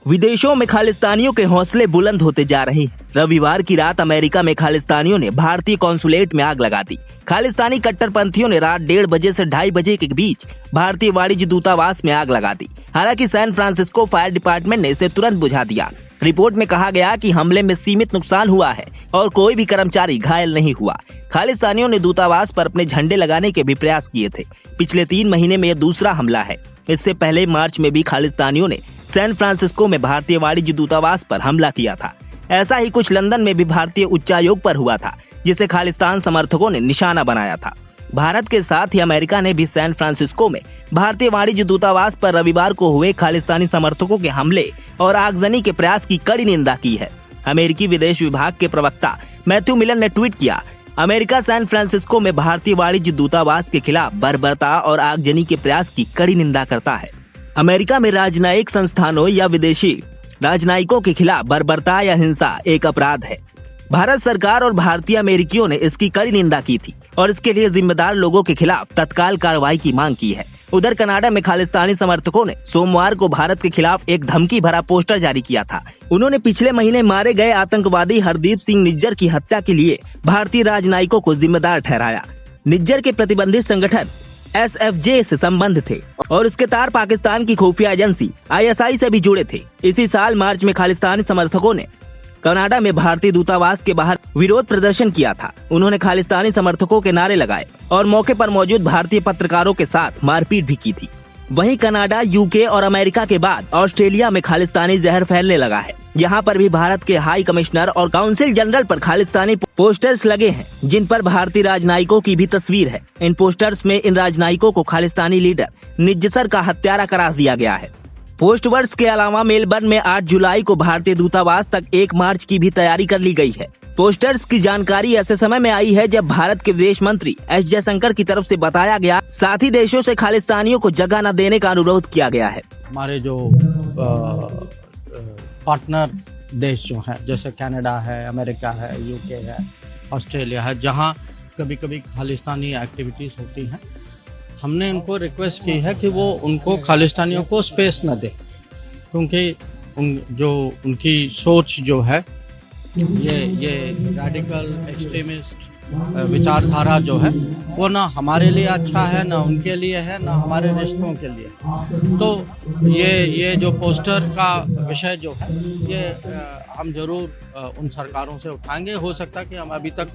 विदेशों में खालिस्तानियों के हौसले बुलंद होते जा रहे हैं। रविवार की रात अमेरिका में खालिस्तानियों ने भारतीय कॉन्सुलेट में आग लगा दी। खालिस्तानी कट्टरपंथियों ने रात 1:30 बजे से 2:30 बजे के बीच भारतीय वाणिज्य दूतावास में आग लगा दी। हालांकि सैन फ्रांसिस्को फायर डिपार्टमेंट ने इसे तुरंत बुझा दिया। रिपोर्ट में कहा गया कि हमले में सीमित नुकसान हुआ है और कोई भी कर्मचारी घायल नहीं हुआ। खालिस्तानियों ने दूतावास पर अपने झंडे लगाने के भी प्रयास किए थे। पिछले 3 महीने में यह दूसरा हमला है। इससे पहले मार्च में भी खालिस्तानियों ने सैन फ्रांसिस्को में भारतीय वाणिज्य दूतावास पर हमला किया था। ऐसा ही कुछ लंदन में भी भारतीय उच्चायोग पर हुआ था, जिसे खालिस्तान समर्थकों ने निशाना बनाया था। भारत के साथ ही अमेरिका ने भी सैन फ्रांसिस्को में भारतीय वाणिज्य दूतावास पर रविवार को हुए खालिस्तानी समर्थकों के हमले और आगजनी के प्रयास की कड़ी निंदा की है। अमेरिकी विदेश विभाग के प्रवक्ता मैथ्यू मिलर ने ट्वीट किया, अमेरिका सैन फ्रांसिस्को में भारतीय वाणिज्य दूतावास के खिलाफ बर्बरता और आगजनी के प्रयास की कड़ी निंदा करता है। अमेरिका में राजनयिक संस्थानों या विदेशी राजनयिकों के खिलाफ बर्बरता या हिंसा एक अपराध है। भारत सरकार और भारतीय अमेरिकियों ने इसकी कड़ी निंदा की थी और इसके लिए जिम्मेदार लोगों के खिलाफ तत्काल कार्रवाई की मांग की है। उधर कनाडा में खालिस्तानी समर्थकों ने सोमवार को भारत के खिलाफ एक धमकी भरा पोस्टर जारी किया था। उन्होंने पिछले महीने मारे गए आतंकवादी हरदीप सिंह निज्जर की हत्या के लिए भारतीय राजनयिकों को जिम्मेदार ठहराया। निज्जर के प्रतिबंधित संगठन SFJ से संबंध थे और उसके तार पाकिस्तान की खुफिया एजेंसी ISI से भी जुड़े थे। इसी साल मार्च में खालिस्तानी समर्थकों ने कनाडा में भारतीय दूतावास के बाहर विरोध प्रदर्शन किया था। उन्होंने खालिस्तानी समर्थकों के नारे लगाए और मौके पर मौजूद भारतीय पत्रकारों के साथ मारपीट भी की थी। वहीं कनाडा, UK और अमेरिका के बाद ऑस्ट्रेलिया में खालिस्तानी जहर फैलने लगा है। यहाँ पर भी भारत के हाई कमिश्नर और काउंसिल जनरल पर खालिस्तानी पोस्टर्स लगे हैं, जिन पर भारतीय राजनयिकों की भी तस्वीर है। इन पोस्टर्स में इन राजनयिकों को खालिस्तानी लीडर निज्जर का हत्यारा करार दिया गया है। पोस्टर्स के अलावा मेलबर्न में 8 जुलाई को भारतीय दूतावास तक 1 मार्च की भी तैयारी कर ली गई है। पोस्टर्स की जानकारी ऐसे समय में आई है जब भारत के विदेश मंत्री S जयशंकर की तरफ से बताया गया, साथी देशों से खालिस्तानियों को जगह न देने का अनुरोध किया गया है। हमारे जो पार्टनर देश जो हैं, जैसे कनाडा है, अमेरिका है, UK है, ऑस्ट्रेलिया है, जहां कभी कभी खालिस्तानी एक्टिविटीज़ होती हैं, हमने इनको रिक्वेस्ट की है कि वो उनको खालिस्तानियों को स्पेस न दे, क्योंकि उनकी सोच जो है ये रैडिकल एक्सट्रीमिस्ट विचारधारा जो है वो ना हमारे लिए अच्छा है, ना उनके लिए है, ना हमारे रिश्तों के लिए। तो ये जो पोस्टर का विषय जो है ये हम जरूर उन सरकारों से उठाएंगे। हो सकता है कि हम अभी तक,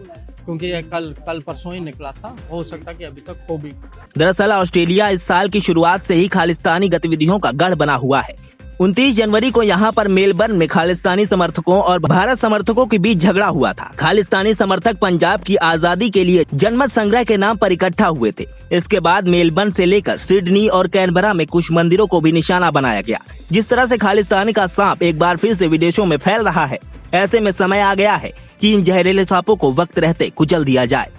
क्योंकि ये कल परसों ही निकला था, हो सकता है कि अभी तक हो भी। दरअसल ऑस्ट्रेलिया इस साल की शुरुआत से ही खालिस्तानी गतिविधियों का गढ़ बना हुआ है। 29 जनवरी को यहाँ पर मेलबर्न में खालिस्तानी समर्थकों और भारत समर्थकों के बीच झगड़ा हुआ था। खालिस्तानी समर्थक पंजाब की आजादी के लिए जनमत संग्रह के नाम पर इकट्ठा हुए थे। इसके बाद मेलबर्न से लेकर सिडनी और कैनबरा में कुछ मंदिरों को भी निशाना बनाया गया। जिस तरह से खालिस्तानी का सांप एक बार फिर से विदेशों में फैल रहा है, ऐसे में समय आ गया है कि इन जहरीले सांपों को वक्त रहते कुचल दिया जाए।